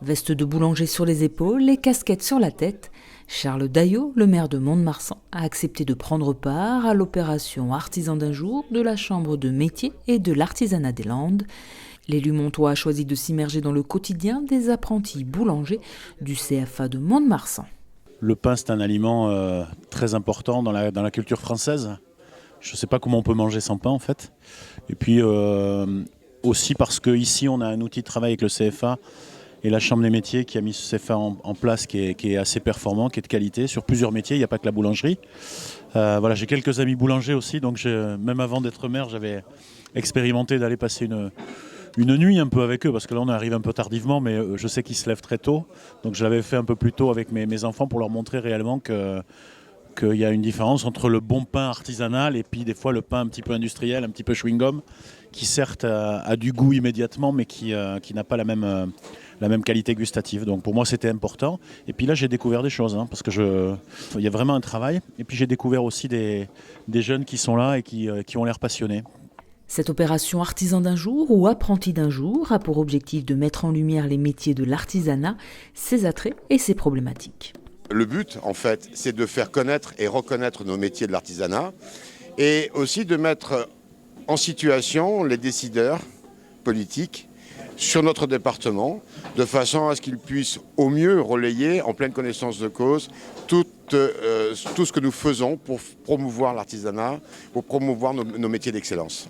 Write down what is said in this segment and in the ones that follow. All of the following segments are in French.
Veste de boulanger sur les épaules et casquette sur la tête, Charles Daillot, le maire de Mont-de-Marsan, a accepté de prendre part à l'opération Artisan d'un jour de la Chambre de métier et de l'artisanat des Landes. L'élu montois a choisi de s'immerger dans le quotidien des apprentis boulangers du CFA de Mont-de-Marsan. Le pain, c'est un aliment très important dans la culture française. Je ne sais pas comment on peut manger sans pain en fait. Et puis aussi parce qu'ici on a un outil de travail avec le CFA et la Chambre des métiers qui a mis ce CFA en place qui est assez performant, qui est de qualité sur plusieurs métiers, il n'y a pas que la boulangerie. Voilà, j'ai quelques amis boulangers aussi, donc même avant d'être maire, j'avais expérimenté d'aller passer une nuit un peu avec eux, parce que là on arrive un peu tardivement, mais je sais qu'ils se lèvent très tôt, donc je l'avais fait un peu plus tôt avec mes enfants pour leur montrer réellement qu'il y a une différence entre le bon pain artisanal et puis des fois le pain un petit peu industriel, un petit peu chewing-gum, qui certes a du goût immédiatement, mais qui n'a pas la même qualité gustative. Donc pour moi c'était important. Et puis là j'ai découvert des choses, parce que il y a vraiment un travail. Et puis j'ai découvert aussi des jeunes qui sont là et qui ont l'air passionnés. Cette opération Artisan d'un jour ou Apprenti d'un jour a pour objectif de mettre en lumière les métiers de l'artisanat, ses attraits et ses problématiques. Le but, en fait, c'est de faire connaître et reconnaître nos métiers de l'artisanat et aussi de mettre en situation les décideurs politiques sur notre département, de façon à ce qu'ils puissent au mieux relayer, en pleine connaissance de cause, tout ce que nous faisons pour promouvoir l'artisanat, pour promouvoir nos métiers d'excellence.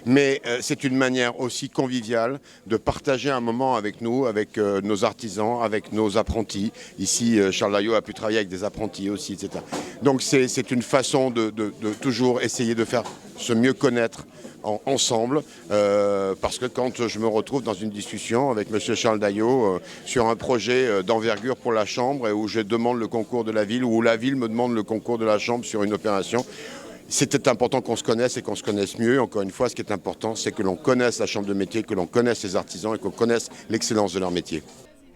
Mais c'est une manière aussi conviviale de partager un moment avec nous, avec nos artisans, avec nos apprentis. Ici, Charles Daillot a pu travailler avec des apprentis aussi, etc. Donc c'est une façon de toujours essayer de faire se mieux connaître ensemble, parce que quand je me retrouve dans une discussion avec M. Charles Daillot sur un projet d'envergure pour la Chambre et où je demande le concours de la ville, ou où la ville me demande le concours de la Chambre sur une opération, c'était important qu'on se connaisse et qu'on se connaisse mieux. Encore une fois, ce qui est important, c'est que l'on connaisse la Chambre de métier, que l'on connaisse les artisans et qu'on connaisse l'excellence de leur métier.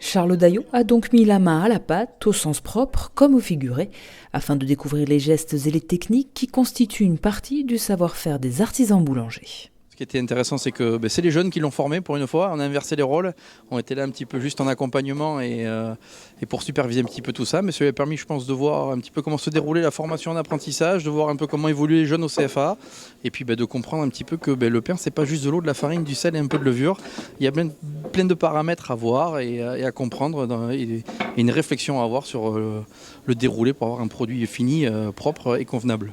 Charles Daillot a donc mis la main à la pâte, au sens propre comme au figuré, afin de découvrir les gestes et les techniques qui constituent une partie du savoir-faire des artisans boulangers. Ce qui était intéressant, c'est que c'est les jeunes qui l'ont formé pour une fois. On a inversé les rôles. On était là un petit peu juste en accompagnement et pour superviser un petit peu tout ça. Mais ça lui a permis, je pense, de voir un petit peu comment se déroulait la formation en apprentissage, de voir un peu comment évoluaient les jeunes au CFA et puis de comprendre un petit peu que le pain, c'est pas juste de l'eau, de la farine, du sel et un peu de levure. Il y a plein de paramètres à voir et à comprendre et une réflexion à avoir sur le déroulé pour avoir un produit fini, propre et convenable.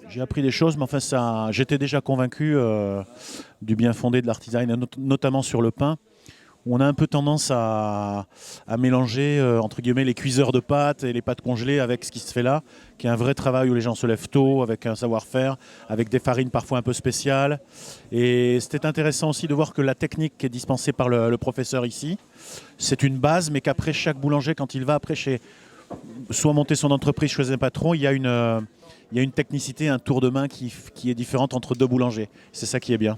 J'ai appris des choses, mais enfin j'étais déjà convaincu du bien fondé de l'artisanat, notamment sur le pain. On a un peu tendance à mélanger entre guillemets les cuiseurs de pâtes et les pâtes congelées avec ce qui se fait là, qui est un vrai travail où les gens se lèvent tôt, avec un savoir-faire, avec des farines parfois un peu spéciales. Et c'était intéressant aussi de voir que la technique qui est dispensée par le professeur ici, c'est une base, mais qu'après chaque boulanger, quand il va après soit monter son entreprise, choisir un patron, il y a une technicité, un tour de main qui est différente entre deux boulangers. C'est ça qui est bien.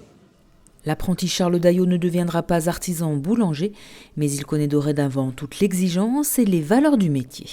L'apprenti Charles Daillot ne deviendra pas artisan boulanger, mais il connaît dorénavant toute l'exigence et les valeurs du métier.